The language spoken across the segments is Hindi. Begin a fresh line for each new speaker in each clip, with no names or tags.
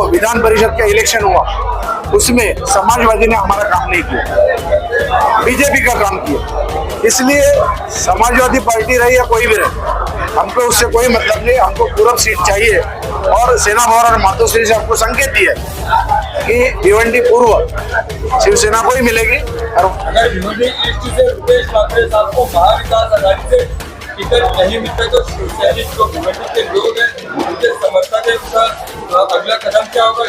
विधान परिषद का इलेक्शन हुआ उसमें समाजवादी ने हमारा काम नहीं किया, बीजेपी का काम किया। इसलिए समाजवादी पार्टी रही या कोई भी रहे, हमको उससे कोई मतलब नहीं। हमको पूरब सीट चाहिए और सेना भवन और मातोश्री से हमको संकेत दिया कि भिवंडी पूर्व शिवसेना को ही मिलेगी। और
अगर भिवंडी ईस्ट से रुपेश मात्रे साहब को महाविकास आघाड़ी से टिकट नहीं मिलता तो शिवसैनिक जो भिवंडी के लोग हैं उनके समर्थक है, उसका अगला कदम क्या होगा?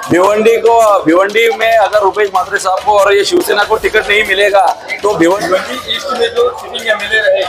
भिवंडी में अगर रुपेश मात्रे साहब को और ये शिवसेना को टिकट नहीं मिलेगा तो
भिवंडी ईस्ट में जो सिटिंग एमएलए रहे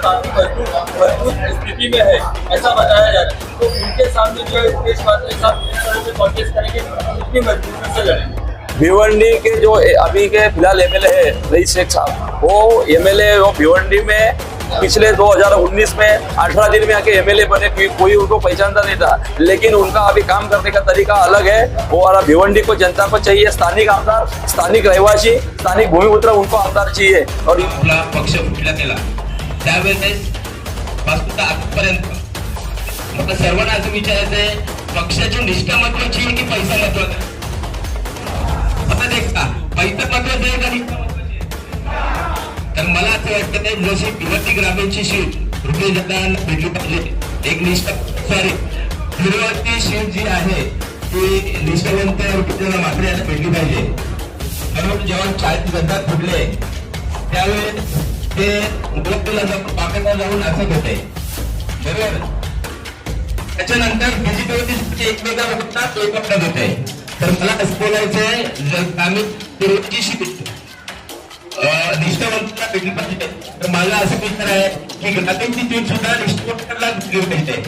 काफी मजबूत स्थिति में है ऐसा बताया जा रहा है, तो उनके सामने जो है रुपेश मात्रे साहब किस तरह से कॉन्टेस्ट करेंगे, कितनी मजबूती से लड़ेंगे?
भिवंडी के जो अभी के फिलहाल एमएलए है रईस शेख साहब, वो एमएलए वो भिवंडी में पिछले 2019 में 18 दिन में आके एमएलए बने, कोई उनको पहचानता नहीं था, लेकिन उनका अभी काम करने का तरीका अलग है। वो और भिवंडी को जनता को चाहिए स्थानिक आमदार, स्थानिक रहवासी, स्थानिक भूमिपुत्र, उनको आमदार चाहिए। और
आपला पक्ष फुटला गेला त्यावेळेस वास्तवता आजपर्यंत मला सर्वांना असं विचारायचं आहे, पक्षाची निष्ठा महत्वाची आहे की पैसा महत्वाचा आहे? आता देखता पैसा महत्वाचा आहे का निष्ठा महत्वाची आहे? तर मला असं वाटतं नाही, जशी भिवंडी ग्रामीणची सीट रुपेश दादांना भेटली पाहिजे, एक निष्ठा सॉरी भिवंडी सीट जी आहे ती निष्ठावंत रुपेश मात्रे यांना भेटली पाहिजे। म्हणून जेव्हा 40 गद्दार फुटले त्यावेळेस ते उपलब्धला पाकिस्तान जाऊन असत होते, बरोबर? त्याच्यानंतर बीजेपीवरती एकमेकांना होतात ते पकडत होते। तर मला असं बोलायचंय, जर आम्ही पूर्वची सीट निष्ठावंतांना भेटली पाहिजे, तर मला असं विचार आहे की ग्रामीणची सीट सुद्धा निष्ठावंतांना भेटली पाहिजे।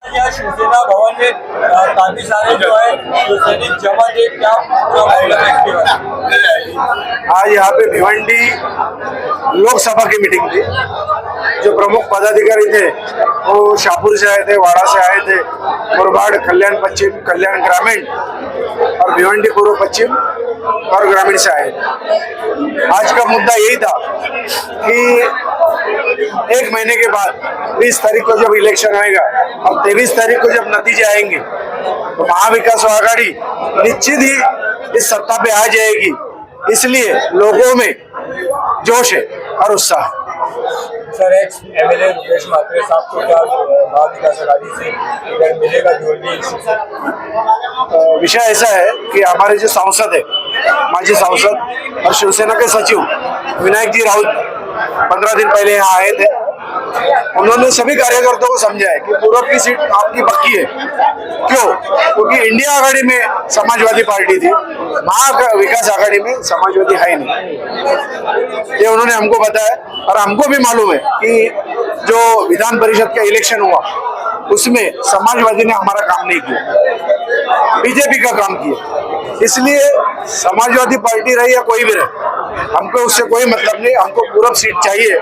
या शिवसेना भवन में काफी सारे जो है शिवसैनिक जमा थे, क्या
आज यहाँ पे भिवंडी लोकसभा की मीटिंग थी। जो प्रमुख पदाधिकारी थे वो शाहपुर से आए थे, वाड़ा से आए थे, मुरबाड, कल्याण पश्चिम, कल्याण ग्रामीण और भिवंडी पूर्व पश्चिम और ग्रामीण से आए थे। आज का मुद्दा यही था कि 1 महीने के बाद 20 तारीख को जब इलेक्शन आएगा और 23 तारीख को जब नतीजे आएंगे तो महाविकास आघाड़ी निश्चित ही इस सत्ता पे आ जाएगी। इसलिए लोगों में जोश है और उत्साह।
सर, एक्स एमएलए रुपेश मात्रे साहब को क्या महाविकास आघाड़ी से टिकट मिलेगा भिवंडी से?
विषय ऐसा है कि हमारे जो सांसद है, माजी सांसद और शिवसेना के सचिव विनायक जी राउत 15 दिन पहले यहाँ आए थे। उन्होंने सभी कार्यकर्ताओं को समझाया कि पूरब की सीट आपकी पक्की है। क्यों? क्योंकि इंडिया आघाड़ी में समाजवादी पार्टी थी, महाविकास आघाड़ी में समाजवादी है नहीं। ये उन्होंने हमको बताया और हमको भी मालूम है कि जो विधान परिषद का इलेक्शन हुआ उसमें समाजवादी ने हमारा काम नहीं किया, बीजेपी का काम किया। इसलिए समाजवादी पार्टी रही या कोई भी रहे, हमको उससे कोई मतलब नहीं। हमको पूरब सीट चाहिए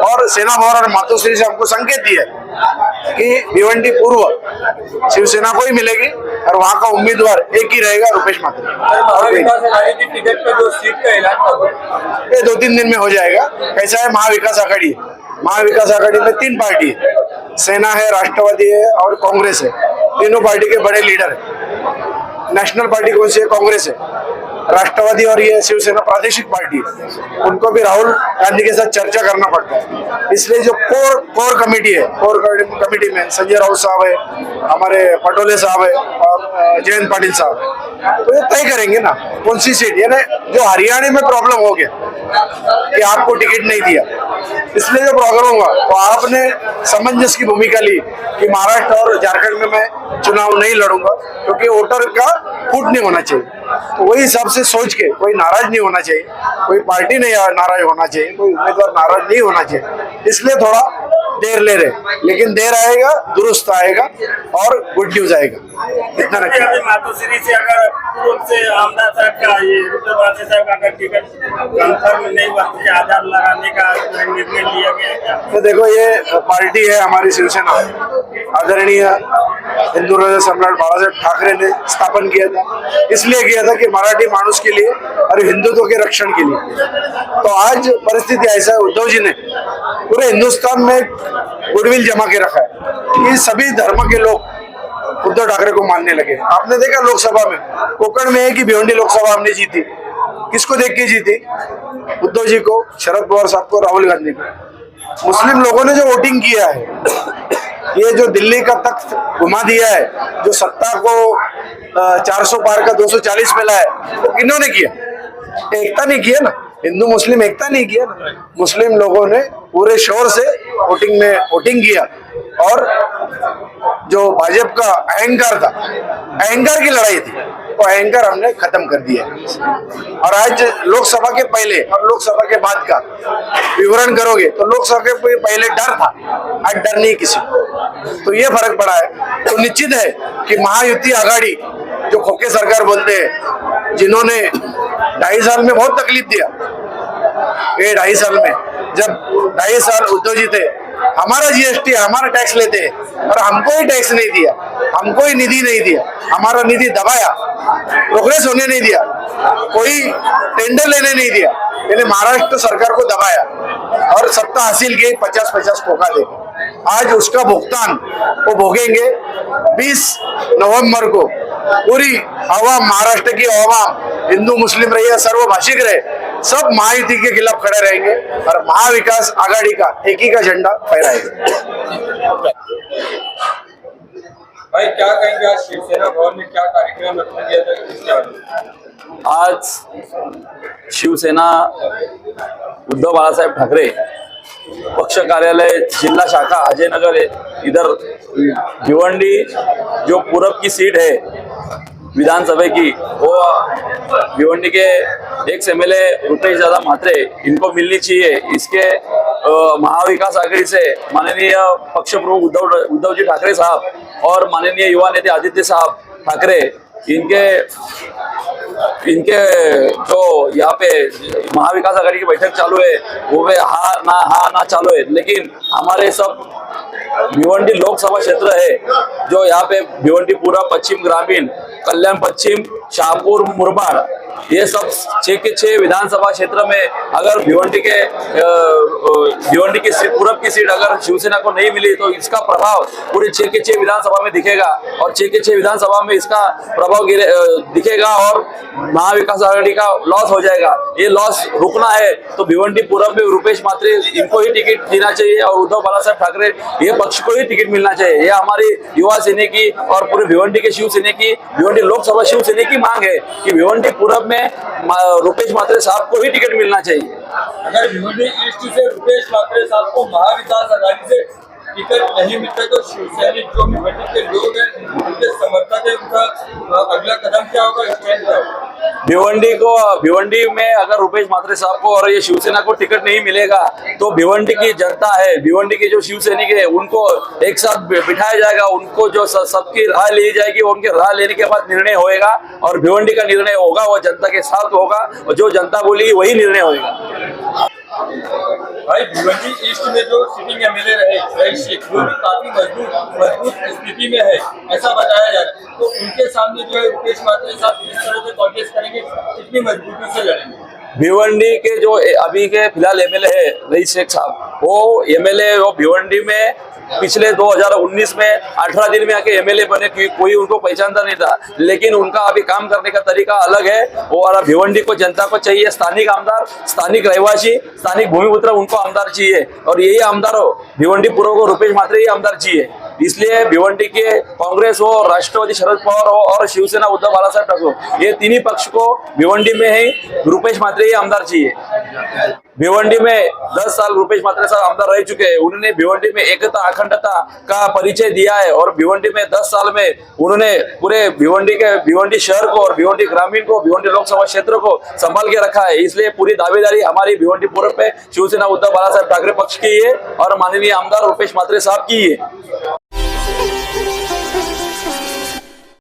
और सेना भवन और मातोश्री से हमको संकेत दिया कि भिवंडी पूर्व शिवसेना को ही मिलेगी और वहाँ का उम्मीदवार एक ही रहेगा, रुपेश मात्रे।
महाविकास आघाड़ी की टिकट पर जो सीट का ऐलान कर
ये 2-3 दिन में हो जाएगा। कैसा है, महाविकास आघाड़ी, महाविकास आघाड़ी में 3 पार्टी है, सेना है, राष्ट्रवादी है और कांग्रेस है। तीनों पार्टी के बड़े लीडर है। नेशनल पार्टी कौन सी है? कांग्रेस है। राष्ट्रवादी और ये शिवसेना प्रादेशिक पार्टी है, उनको भी राहुल गांधी के साथ चर्चा करना पड़ता है। इसलिए जो कोर कमेटी है, कोर कमेटी में संजय राउत साहब है, हमारे पटोले साहब है और जयंत पाटिल साहब है, तो ये तय करेंगे ना कौन सी सीट। यानी जो हरियाणा में प्रॉब्लम हो गया कि आपको टिकट नहीं दिया, इसलिए जो प्रॉब्लम होगा तो आपने समंजस की भूमिका ली कि महाराष्ट्र और झारखंड में मैं चुनाव नहीं लड़ूंगा क्योंकि वोटर का फूट नहीं होना चाहिए। तो वही हिसाब से सोच के कोई नाराज नहीं होना चाहिए, कोई पार्टी नहीं नाराज होना चाहिए, कोई उम्मीदवार नाराज नहीं होना चाहिए। इसलिए थोड़ा देर ले रहे, लेकिन देर आएगा, दुरुस्त आएगा और गुड न्यूज आएगा, इतना रखिए।
अभी मातोश्री से अगर पूर्व से आमदार साहब का ये रुद्र बादशाह साहब का अगर टिकट कंफर्म नहीं हुआ तो आधार लगाने का निर्णय लिया गया है क्या?
तो देखो, ये पार्टी है हमारी शिवसेना, आदरणीय हिंदू हृदय सम्राट बाळासाहेब ठाकरे ने स्थापन किया था। इसलिए किया था कि मराठी मानुष के लिए और हिंदुत्व के रक्षण के लिए। तो आज परिस्थिति ऐसा है, उद्धव जी ने पूरे हिंदुस्तान में गुडविल जमा के रखा है कि सभी धर्म के लोग उद्धव ठाकरे को मानने लगे। आपने देखा लोकसभा में, कोकण में है कि भिवंडी लोकसभा हमने जीती, किसको देख के जीती? उद्धव जी को, शरद पवार साहब को, राहुल गांधी को। मुस्लिम लोगों ने जो वोटिंग किया है, ये जो दिल्ली का तख्त घुमा दिया है, जो सत्ता को 400 पार का 240 पे लाया, वो किन्होंने किया? एकता नहीं किया ना, हिंदू मुस्लिम एकता नहीं किया ना। मुस्लिम लोगों ने पूरे शोर से वोटिंग किया और जो भाजपा का अहंकार था, अहंकार की लड़ाई थी, वो अहंकार हमने खत्म कर दिया। और आज लोकसभा के पहले और लोकसभा के बाद का विवरण करोगे तो लोकसभा के पहले डर था, आज डर नहीं किसी को। तो ये फर्क पड़ा है। तो निश्चित है कि महायुति आघाड़ी, जो खोखे सरकार बोलते हैं, जिन्होंने 2.5 साल में बहुत तकलीफ दिया, ये 2.5 साल में, जब 2.5 साल उद्धव जी थे, हमारा जीएसटी, हमारा टैक्स लेते हैं और हमको ही टैक्स नहीं दिया, हमको ही निधि नहीं दिया, हमारा निधि दबाया, प्रोग्रेस होने नहीं दिया, कोई टेंडर लेने नहीं दिया, यानी महाराष्ट्र सरकार को दबाया और सत्ता हासिल की 50-50 धोखा दे। आज उसका भुगतान वो भोगेंगे। 20 नवंबर को पूरी आवाम, महाराष्ट्र की आवाम, हिंदू मुस्लिम रहे या सर्वभाषिक रहे, सब महायुति के खिलाफ खड़े रहेंगे और महाविकास आघाड़ी का एक ही का झंडा फहराएंगे।
भाई क्या कहेंगे, आज शिवसेना भवन में क्या कार्यक्रम रखा गया था, किसके आगे?
आज शिवसेना उद्धव बाळासाहेब ठाकरे पक्ष कार्यालय जिला शाखा अजयनगर इधर भिवंडी जो पूरब की सीट है विधानसभा की, वो भिवंडी के एक्स एमएलए रुपेश दादा म्हात्रे, इनको मिलनी चाहिए। इसके महाविकास आघाड़ी से माननीय पक्ष प्रमुख उद्धव जी ठाकरे साहब और माननीय युवा नेता आदित्य साहब ठाकरे, इनके जो यहाँ पे महाविकास आघाड़ी की बैठक चालू है, वो पे हाँ ना चालू है, लेकिन हमारे सब भिवंडी लोकसभा क्षेत्र है, जो यहाँ पे भिवंडी पूरा, पश्चिम ग्रामीण, कल्याण पश्चिम, शाहपुर, मुरबाड, ये सब 6 के 6 विधानसभा क्षेत्र में अगर भिवंडी की पूरब की सीट अगर शिवसेना को नहीं मिली तो इसका प्रभाव पूरे 6 के 6 विधानसभा में दिखेगा और 6 के 6 विधानसभा में इसका प्रभाव दिखेगा और महाविकास आघाड़ी का लॉस हो जाएगा। ये लॉस रुकना है तो भिवंडी पूरब में रुपेश म्हात्रे, इनको ही टिकट देना चाहिए और उद्धव बाळासाहेब ठाकरे, ये पक्ष को ही टिकट मिलना चाहिए। ये हमारी युवा सेना की और पूरे भिवंडी के शिवसेना की, भिवंडी लोकसभा शिवसेना की मांग है कि भिवंडी पूरब में रुपेश म्हात्रे साहब को ही टिकट मिलना चाहिए।
अगर भिवंडी ईस्ट से रुपेश म्हात्रे साहब को महाविकास आघाड़ी से टिकट नहीं मिलता तो शिवसैनिक जो भिवंडी के लोग हैं, उनके समर्थक है, उनका अगला कदम क्या होगा, स्टैंड क्या होगा?
भिवंडी में अगर रुपेश म्हात्रे साहब को और ये शिवसेना को टिकट नहीं मिलेगा तो भिवंडी की जनता है, भिवंडी के जो शिवसैनिक है, उनको एक साथ बिठाया जाएगा, उनको जो सबकी राह ली जाएगी, उनके राह लेने के बाद निर्णय होएगा और भिवंडी का निर्णय होगा वो जनता के साथ होगा और जो जनता बोलेगी वही निर्णय होगा।
भाई भिवंडी ईस्ट में जो सिटिंग एमएलए रहे रईस शेख, वो भी काफी मजबूत स्थिति में है, ऐसा बताया जा रहा है। तो उनके सामने जो है रुपेश म्हात्रे साहब किस तरह से कॉन्टेस्ट करेंगे, कितनी मजबूती से लड़ेंगे?
भिवंडी के जो अभी के फिलहाल एमएलए है रईस शेख साहब, वो एमएलए वो भिवंडी में पिछले 2019 में 18 दिन में आके एमएलए बने, कोई उनको पहचानता नहीं था, लेकिन उनका अभी काम करने का तरीका अलग है। और भिवंडी को जनता को चाहिए स्थानिक आमदार, स्थानिक रहवासी, स्थानिक भूमिपुत्र, उनको आमदार चाहिए और यही आमदार हो भिवंडी पूर्व को रुपेश म्हात्रे ही आमदार चाहिए। इसलिए भिवंडी के कांग्रेस हो, राष्ट्रवादी शरद पवार हो और शिवसेना उद्धव बालासाहेब ठाकरे, ये तीनों पक्ष को भिवंडी में ही रुपेश म्हात्रे ही आमदार चाहिए। भिवंडी में 10 साल रुपेश म्हात्रे साहब आमदार रह चुके हैं। उन्होंने भिवंडी में एकता अखंडता का परिचय दिया है और भिवंडी में 10 साल में उन्होंने पूरे भिवंडी शहर को और भिवंडी ग्रामीण को, भिवंडी लोकसभा क्षेत्र को संभाल के रखा है। इसलिए पूरी दावेदारी हमारी भिवंडी पूर्व पे शिवसेना उद्धव बालासाहेब ठाकरे पक्ष की है और माननीय आमदार रुपेश म्हात्रे साहब की है।